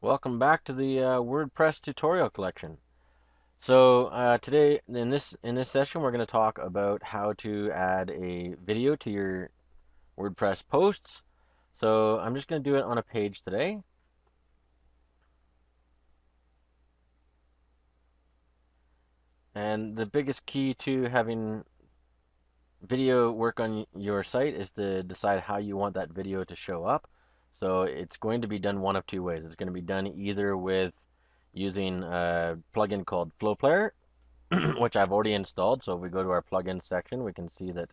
Welcome back to the WordPress tutorial collection. So today in this session we're going to talk about how to add a video to your WordPress posts. So I'm just going to do it on a page today. And the biggest key to having video work on your site is to decide how you want that video to show up. So it's going to be done one of two ways. It's going to be done either with using a plugin called FlowPlayer, which I've already installed. So if we go to our plugin section, we can see that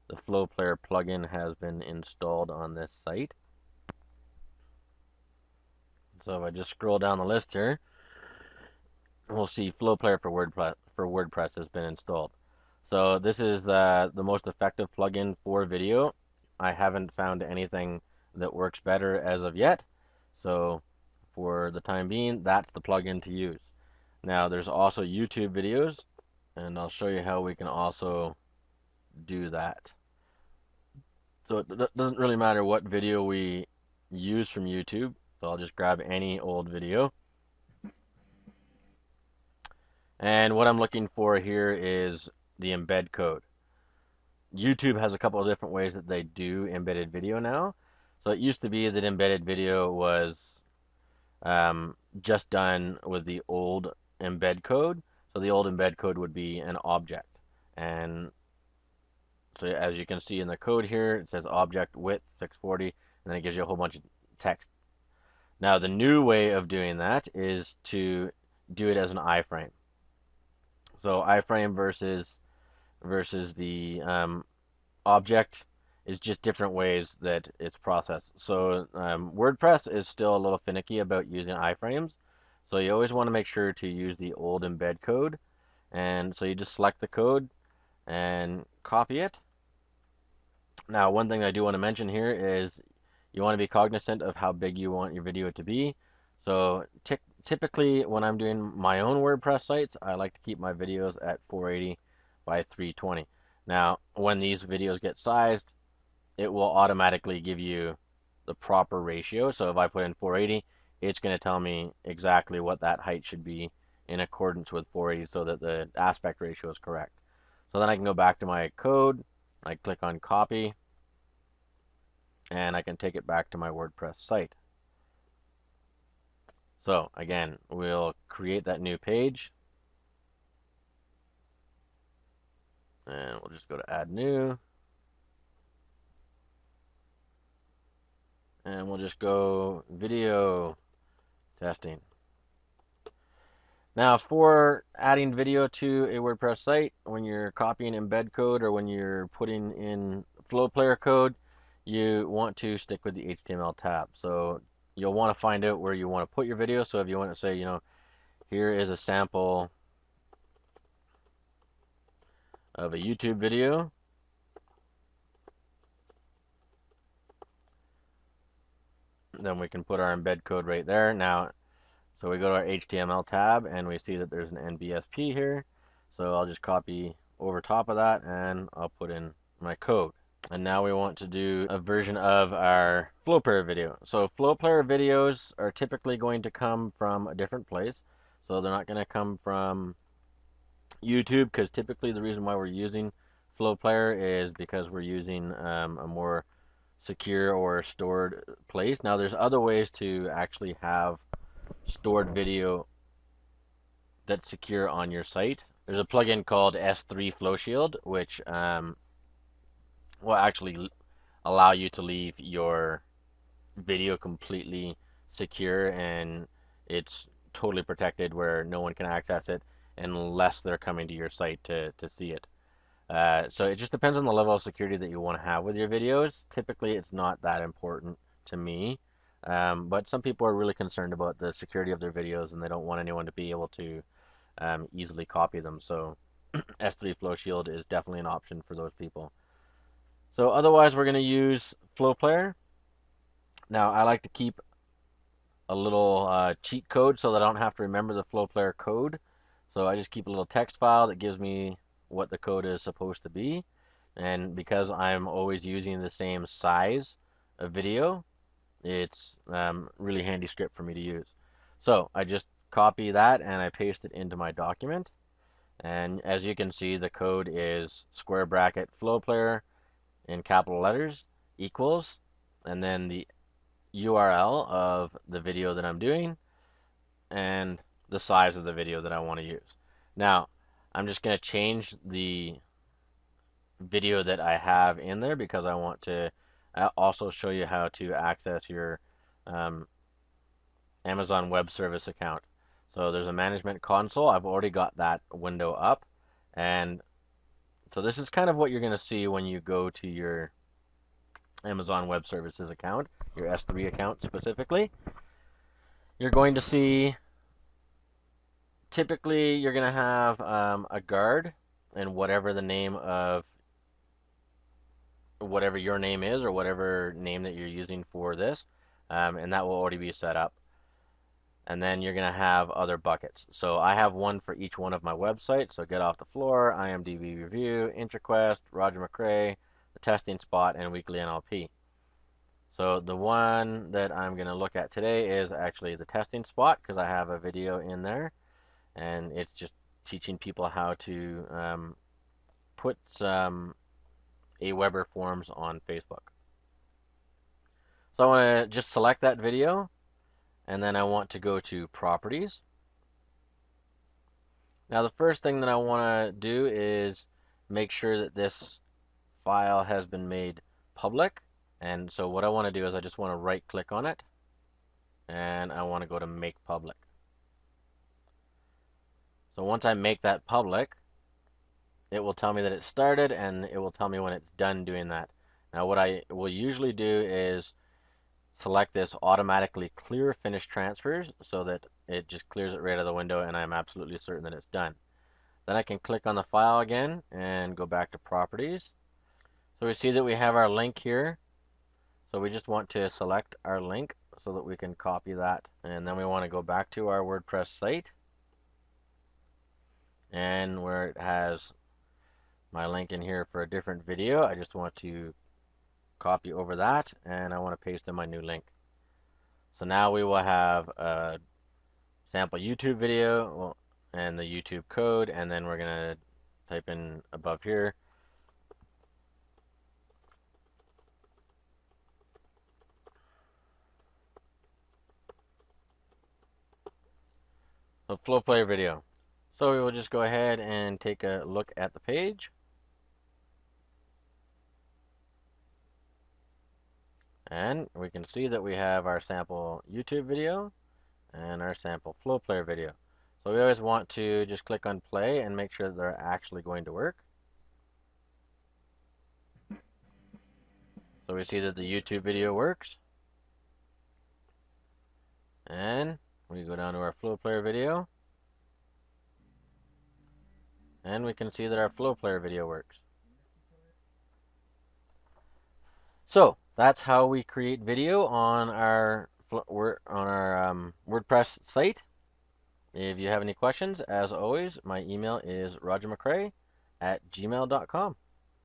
the FlowPlayer plugin has been installed on this site. So if I just scroll down the list here, we'll see FlowPlayer for WordPress has been installed. So this is the most effective plugin for video. I haven't found anything that works better as of yet. So for the time being, that's the plugin to use. Now there's also YouTube videos, and I'll show you how we can also do that. So it doesn't really matter what video we use from YouTube. So I'll just grab any old video. And what I'm looking for here is the embed code. YouTube has a couple of different ways that they do embedded video now. So it used to be that embedded video was just done with the old embed code. So the old embed code would be an object. And so as you can see in the code here, it says object width 640, and then it gives you a whole bunch of text. Now the new way of doing that is to do it as an iframe. So iframe versus the object is just different ways that it's processed. So WordPress is still a little finicky about using iframes. So you always want to make sure to use the old embed code. And so you just select the code and copy it. Now, one thing I do want to mention here is you want to be cognizant of how big you want your video to be. So typically when I'm doing my own WordPress sites, I like to keep my videos at 480 by 320. Now, when these videos get sized, it will automatically give you the proper ratio. So if I put in 480, it's going to tell me exactly what that height should be in accordance with 480 so that the aspect ratio is correct. So then I can go back to my code, I click on copy, and I can take it back to my WordPress site. So again, we'll create that new page, and we'll just go to add new, and we'll just go video testing. Now for adding video to a WordPress site, when you're copying embed code or when you're putting in FlowPlayer code, you want to stick with the HTML tab. So you'll want to find out where you want to put your video. So if you want to say, here is a sample of a YouTube video, then we can put our embed code right there. Now, so we go to our HTML tab and we see that there's an NBSP here. So I'll just copy over top of that and I'll put in my code. And now we want to do a version of our FlowPlayer video. So FlowPlayer videos are typically going to come from a different place. So they're not going to come from YouTube, because typically the reason why we're using FlowPlayer is because we're using a more secure or stored place. Now there's other ways to actually have stored video that's secure on your site. There's a plugin called S3 Flow Shield, which will actually allow you to leave your video completely secure, and it's totally protected where no one can access it unless they're coming to your site to see it. So it just depends on the level of security that you want to have with your videos. Typically, it's not that important to me, but some people are really concerned about the security of their videos and they don't want anyone to be able to easily copy them. So S3 Flow Shield is definitely an option for those people. So otherwise, we're going to use FlowPlayer. Now, I like to keep a little cheat code so that I don't have to remember the FlowPlayer code. So I just keep a little text file that gives me what the code is supposed to be. And because I'm always using the same size of video, it's really handy script for me to use. So I just copy that and I paste it into my document. And as you can see, the code is square bracket flow player in capital letters equals, and then the URL of the video that I'm doing and the size of the video that I want to use. Now, I'm just going to change the video that I have in there because I want to also show you how to access your um, Amazon Web Service account. So there's a management console. I've already got that window up. And so this is kind of what you're going to see when you go to your Amazon Web Services account, your S3 account specifically. You're going to see, typically, you're going to have a guard and whatever the name of whatever your name is or whatever name that you're using for this, and that will already be set up. And then you're going to have other buckets. So I have one for each one of my websites. So Get Off the Floor, IMDb Review, IntraQuest, Roger McRae, The Testing Spot, and Weekly NLP. So the one that I'm going to look at today is actually the testing spot because I have a video in there and it's just teaching people how to put some Aweber forms on Facebook. So I want to just select that video and then I want to go to properties. Now the first thing that I want to do is make sure that this file has been made public. And so what I want to do is I just want to right click on it and I want to go to make public. So once I make that public, it will tell me that it started and it will tell me when it's done doing that. Now what I will usually do is select this automatically clear finish transfers so that it just clears it right out of the window and I'm absolutely certain that it's done. Then I can click on the file again and go back to properties. So we see that we have our link here. So we just want to select our link so that we can copy that. And then we want to go back to our WordPress site. And where it has my link in here for a different video, I just want to copy over that and I want to paste in my new link. So now we will have a sample YouTube video and the YouTube code, and then we're going to type in above here a flow player video. So we will just go ahead and take a look at the page. And we can see that we have our sample YouTube video and our sample flow player video. So we always want to just click on play and make sure that they're actually going to work. So we see that the YouTube video works. And we go down to our flow player video. And we can see that our flow player video works. So that's how we create video on our WordPress site. If you have any questions, as always, my email is rogermccrae@gmail.com.